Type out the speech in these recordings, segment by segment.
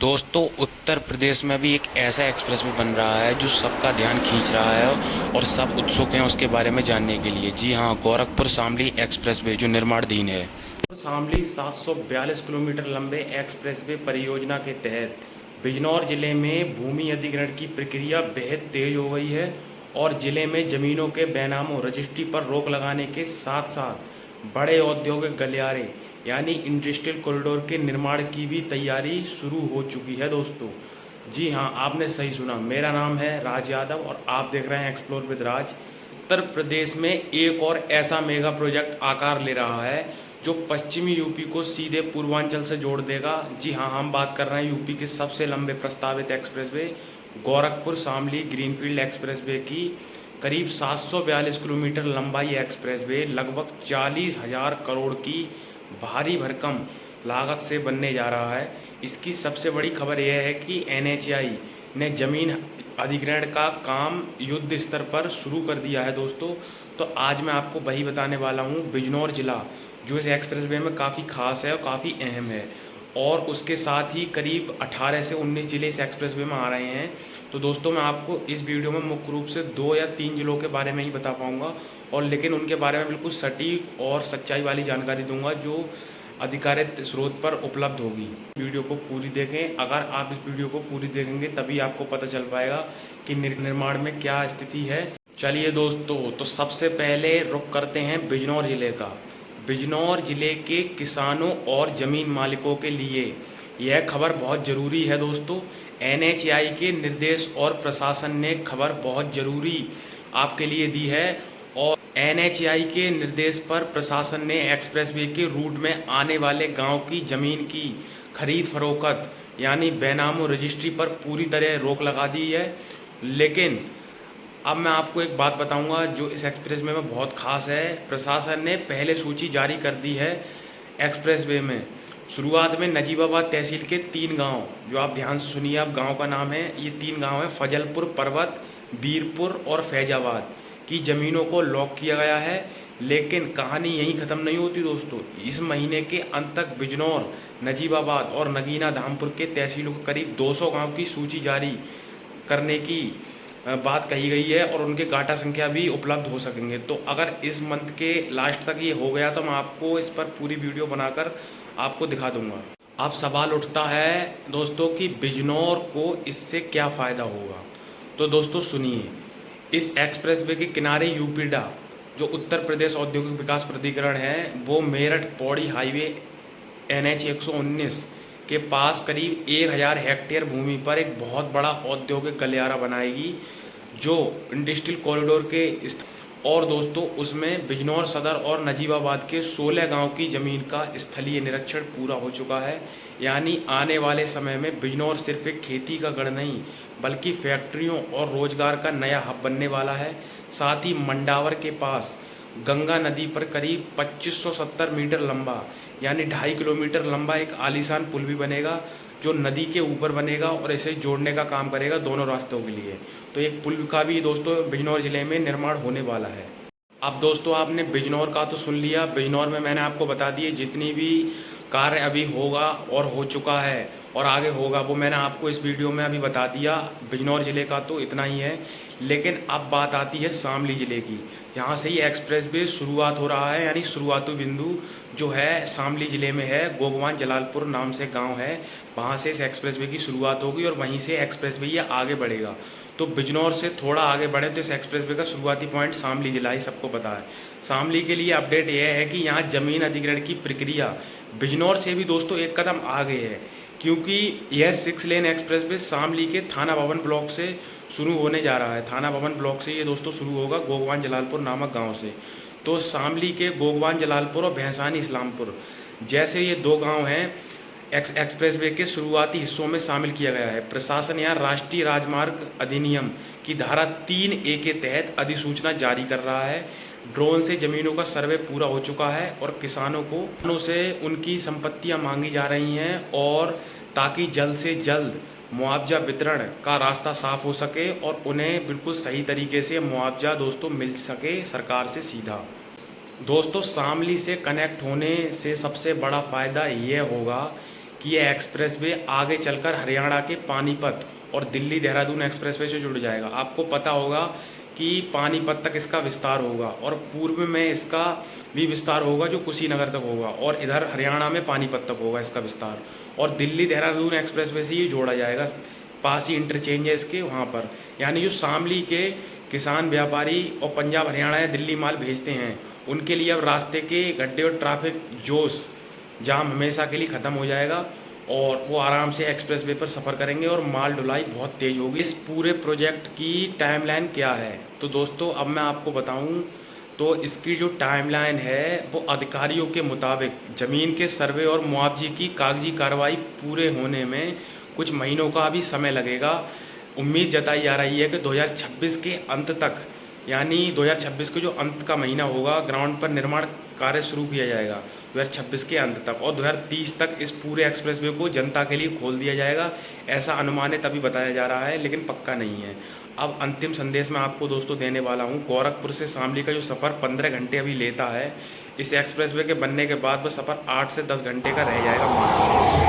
दोस्तों उत्तर प्रदेश में भी एक ऐसा एक्सप्रेस वे बन रहा है जो सबका ध्यान खींच रहा है और सब उत्सुक हैं उसके बारे में जानने के लिए। जी हाँ, गोरखपुर शामली एक्सप्रेस वे जो निर्माणाधीन है। शामली 742 किलोमीटर लंबे एक्सप्रेस वे परियोजना के तहत बिजनौर जिले में भूमि अधिग्रहण की प्रक्रिया बेहद तेज हो गई है और जिले में जमीनों के बेनामों रजिस्ट्री पर रोक लगाने के साथ साथ बड़े औद्योगिक गलियारे यानी इंडस्ट्रियल कॉरिडोर के निर्माण की भी तैयारी शुरू हो चुकी है। दोस्तों जी हाँ, आपने सही सुना। मेरा नाम है राज यादव और आप देख रहे हैं एक्सप्लोर विद राज। उत्तर प्रदेश में एक और ऐसा मेगा प्रोजेक्ट आकार ले रहा है जो पश्चिमी यूपी को सीधे पूर्वांचल से जोड़ देगा। जी हाँ, हम बात कर रहे हैं यूपी के सबसे लंबे प्रस्तावित expressway Gorakhpur Shamli greenfield expressway की। करीब 742 किलोमीटर लंबा ये एक्सप्रेसवे लगभग 40,000 करोड़ की भारी भरकम लागत से बनने जा रहा है। इसकी सबसे बड़ी खबर यह है कि NHAI ने ज़मीन अधिग्रहण का काम युद्ध स्तर पर शुरू कर दिया है। दोस्तों तो आज मैं आपको वही बताने वाला हूँ। बिजनौर ज़िला जो इस एक्सप्रेसवे में काफ़ी खास है और काफ़ी अहम है और उसके साथ ही करीब 18 से 19 ज़िले इस एक्सप्रेसवे में आ रहे हैं। तो दोस्तों मैं आपको इस वीडियो में मुख्य रूप से 2 या 3 ज़िलों के बारे में ही बता पाऊँगा और लेकिन उनके बारे में बिल्कुल सटीक और सच्चाई वाली जानकारी दूंगा जो अधिकारित स्रोत पर उपलब्ध होगी। वीडियो को पूरी देखें। अगर आप इस वीडियो को पूरी देखेंगे तभी आपको पता चल पाएगा कि निर्माण में क्या स्थिति है। चलिए दोस्तों, तो सबसे पहले रुख करते हैं बिजनौर ज़िले का। बिजनौर ज़िले के किसानों और ज़मीन मालिकों के लिए यह खबर बहुत ज़रूरी है। दोस्तों NHAI के निर्देश और प्रशासन ने खबर बहुत ज़रूरी आपके लिए दी है और NHAI के निर्देश पर प्रशासन ने एक्सप्रेसवे के रूट में आने वाले गांव की ज़मीन की खरीद फरोख्त यानी बेनामो रजिस्ट्री पर पूरी तरह रोक लगा दी है। लेकिन अब मैं आपको एक बात बताऊंगा जो इस एक्सप्रेसवे में बहुत खास है। प्रशासन ने पहले सूची जारी कर दी है एक्सप्रेसवे में। शुरुआत में नजीबाबाद तहसील के 3 गांव, जो आप ध्यान से सुनिए, अब गांव का नाम है, ये 3 गांव है फजलपुर, पर्वत, बीरपुर और फैजाबाद की ज़मीनों को लॉक किया गया है। लेकिन कहानी यहीं ख़त्म नहीं होती दोस्तों। इस महीने के अंत तक बिजनौर, नजीबाबाद और नगीना धामपुर के तहसीलों को करीब 200 गांव की सूची जारी करने की बात कही गई है और उनके गाटा संख्या भी उपलब्ध हो सकेंगे। तो अगर इस मंथ के लास्ट तक ये हो गया तो मैं आपको इस पर पूरी वीडियो बनाकर आपको दिखा दूंगा। अब सवाल उठता है दोस्तों कि बिजनौर को इससे क्या फ़ायदा होगा। तो दोस्तों सुनिए, इस एक्सप्रेसवे के किनारे यूपीडा जो उत्तर प्रदेश औद्योगिक विकास प्राधिकरण है वो मेरठ पौड़ी हाईवे NH 119 के पास करीब 1000 हेक्टेयर भूमि पर एक बहुत बड़ा औद्योगिक गलियारा बनाएगी जो इंडस्ट्रियल कॉरिडोर के और दोस्तों उसमें बिजनौर सदर और नजीबाबाद के 16 गांव की ज़मीन का स्थलीय निरीक्षण पूरा हो चुका है। यानी आने वाले समय में बिजनौर सिर्फ एक खेती का गढ़ नहीं बल्कि फैक्ट्रियों और रोजगार का नया हब बनने वाला है। साथ ही मंडावर के पास गंगा नदी पर करीब 2570 मीटर लंबा यानी 2.5 किलोमीटर लंबा एक आलीशान पुल भी बनेगा जो नदी के ऊपर बनेगा और इसे जोड़ने का काम करेगा दोनों रास्तों के लिए। तो एक पुल का भी दोस्तों बिजनौर ज़िले में निर्माण होने वाला है। अब दोस्तों आपने बिजनौर का तो सुन लिया। बिजनौर में मैंने आपको बता दिए जितनी भी कार्य अभी होगा और हो चुका है और आगे होगा वो मैंने आपको इस वीडियो में अभी बता दिया। बिजनौर ज़िले का तो इतना ही है। लेकिन अब बात आती है शामली ज़िले की। यहाँ से ही एक्सप्रेस वे शुरुआत हो रहा है यानी शुरुआती बिंदु जो है शामली ज़िले में है। गोगवान जलालपुर नाम से गांव है, वहाँ से इस एक्सप्रेस वे की शुरुआत होगी और वहीं से एक्सप्रेस वे ये आगे बढ़ेगा। तो बिजनौर से थोड़ा आगे बढ़े तो इस एक्सप्रेस वे का शुरुआती पॉइंट शामली जिला ही सबको पता है। शामली के लिए अपडेट यह है कि यहाँ ज़मीन अधिग्रहण की प्रक्रिया बिजनौर से भी दोस्तों एक कदम आगे है क्योंकि यह 6 लेन एक्सप्रेस वे शामली के थाना भवन ब्लॉक से शुरू होने जा रहा है। थाना भवन ब्लॉक से ये दोस्तों शुरू होगा गोगवान जलालपुर नामक गांव से। तो शामली के गोगवान जलालपुर और भैंसानी इस्लामपुर जैसे ये 2 गांव हैं एक्सप्रेसवे के शुरुआती हिस्सों में शामिल किया गया है। प्रशासन यहाँ राष्ट्रीय राजमार्ग अधिनियम की धारा 3A के तहत अधिसूचना जारी कर रहा है। ड्रोन से ज़मीनों का सर्वे पूरा हो चुका है और किसानों से उनकी संपत्तियां मांगी जा रही हैं और ताकि जल्द से जल्द मुआवजा वितरण का रास्ता साफ हो सके और उन्हें बिल्कुल सही तरीके से मुआवजा दोस्तों मिल सके सरकार से सीधा। दोस्तों शामली से कनेक्ट होने से सबसे बड़ा फ़ायदा यह होगा कि यह एक्सप्रेसवे आगे चलकर हरियाणा के पानीपत और दिल्ली देहरादून एक्सप्रेसवे से जुड़ जाएगा। आपको पता होगा कि पानीपत तक इसका विस्तार होगा और पूर्व में इसका भी विस्तार होगा जो कुशीनगर तक होगा, और इधर हरियाणा में पानीपत तक होगा इसका विस्तार। और दिल्ली देहरादून एक्सप्रेसवे से ये जोड़ा जाएगा, पास ही इंटरचेंज है इसके वहाँ पर। यानी जो शामली के किसान व्यापारी और पंजाब हरियाणा या दिल्ली माल भेजते हैं, उनके लिए अब रास्ते के गड्ढे और ट्रैफिक जोश जाम हमेशा के लिए ख़त्म हो जाएगा और वो आराम से एक्सप्रेसवे पर सफ़र करेंगे और माल ढुलाई बहुत तेज़ होगी। इस पूरे प्रोजेक्ट की टाइमलाइन क्या है तो दोस्तों अब मैं आपको बताऊं तो इसकी जो टाइमलाइन है वो अधिकारियों के मुताबिक ज़मीन के सर्वे और मुआवजे की कागजी कार्रवाई पूरे होने में कुछ महीनों का अभी समय लगेगा। उम्मीद जताई जा रही है कि 2026 के अंत तक, यानी 2026 के जो अंत का महीना होगा, ग्राउंड पर निर्माण कार्य शुरू किया जाएगा 2026 के अंत तक, और 2030 तक इस पूरे एक्सप्रेसवे को जनता के लिए खोल दिया जाएगा। ऐसा अनुमानित अभी बताया जा रहा है लेकिन पक्का नहीं है। अब अंतिम संदेश मैं आपको दोस्तों देने वाला हूँ। गोरखपुर से शामली का जो सफ़र 15 घंटे अभी लेता है, इस एक्सप्रेसवे के बनने के बाद वह सफ़र 8 से 10 घंटे का रह जाएगा।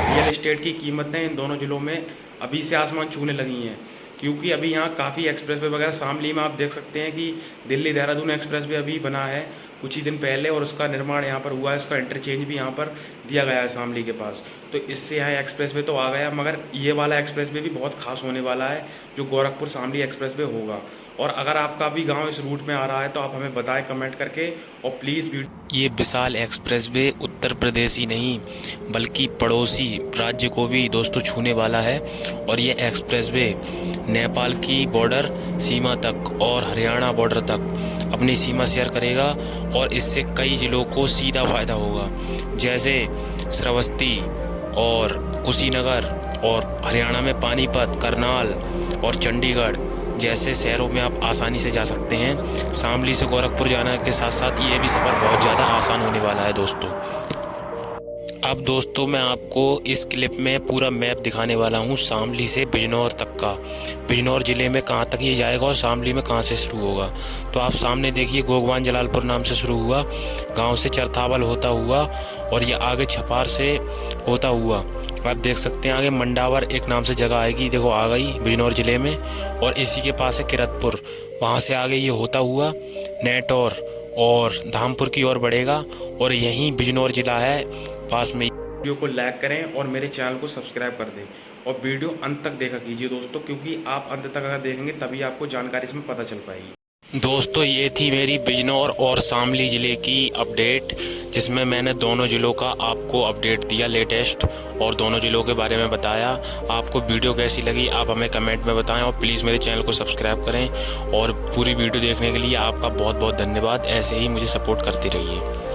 रियल एस्टेट की कीमतें इन दोनों जिलों में अभी से आसमान छूने लगी हैं, क्योंकि अभी यहाँ काफ़ी एक्सप्रेसवे वगैरह, शामली में आप देख सकते हैं कि दिल्ली देहरादून एक्सप्रेसवे अभी बना है कुछ ही दिन पहले, और उसका निर्माण यहाँ पर हुआ है, इसका इंटरचेंज भी यहाँ पर दिया गया है शामली के पास। तो इससे यहाँ एक्सप्रेसवे तो आ गया, मगर ये वाला एक्सप्रेसवे भी बहुत खास होने वाला है जो गोरखपुर शामली एक्सप्रेसवे होगा। और अगर आपका भी गांव इस रूट में आ रहा है तो आप हमें बताएं कमेंट करके, और प्लीज़ ये विशाल एक्सप्रेसवे उत्तर प्रदेश ही नहीं बल्कि पड़ोसी राज्य को भी दोस्तों छूने वाला है, और ये एक्सप्रेसवे नेपाल की बॉर्डर सीमा तक और हरियाणा बॉर्डर तक अपनी सीमा शेयर करेगा, और इससे कई ज़िलों को सीधा फ़ायदा होगा, जैसे श्रावस्ती और कुशीनगर, और हरियाणा में पानीपत, करनाल और चंडीगढ़ जैसे शहरों में आप आसानी से जा सकते हैं। शामली से गोरखपुर जाने के साथ साथ ये भी सफ़र बहुत ज़्यादा आसान होने वाला है दोस्तों। अब दोस्तों मैं आपको इस क्लिप में पूरा मैप दिखाने वाला हूँ शामली से बिजनौर तक का। बिजनौर ज़िले में कहाँ तक ये जाएगा और शामली में कहाँ से शुरू होगा। तो आप सामने देखिए, गोगवान जलालपुर नाम से शुरू हुआ, गांव से चरथावल होता हुआ, और ये आगे छपार से होता हुआ आप देख सकते हैं आगे मंडावर एक नाम से जगह आएगी, देखो आ गई बिजनौर ज़िले में, और इसी के पास है किरतपुर। वहाँ से आगे ये होता हुआ नेटौर और धामपुर की ओर बढ़ेगा, और यहीं बिजनौर ज़िला है पास में। वीडियो को लाइक करें और मेरे चैनल को सब्सक्राइब कर दें, और वीडियो अंत तक देखा कीजिए दोस्तों, क्योंकि आप अंत तक अगर देखेंगे तभी आपको जानकारी इसमें पता चल पाएगी। दोस्तों ये थी मेरी बिजनौर और शामली ज़िले की अपडेट, जिसमें मैंने दोनों ज़िलों का आपको अपडेट दिया लेटेस्ट, और दोनों ज़िलों के बारे में बताया। आपको वीडियो कैसी लगी आप हमें कमेंट में बताएं, और प्लीज़ मेरे चैनल को सब्सक्राइब करें, और पूरी वीडियो देखने के लिए आपका बहुत बहुत धन्यवाद। ऐसे ही मुझे सपोर्ट करती रहिए।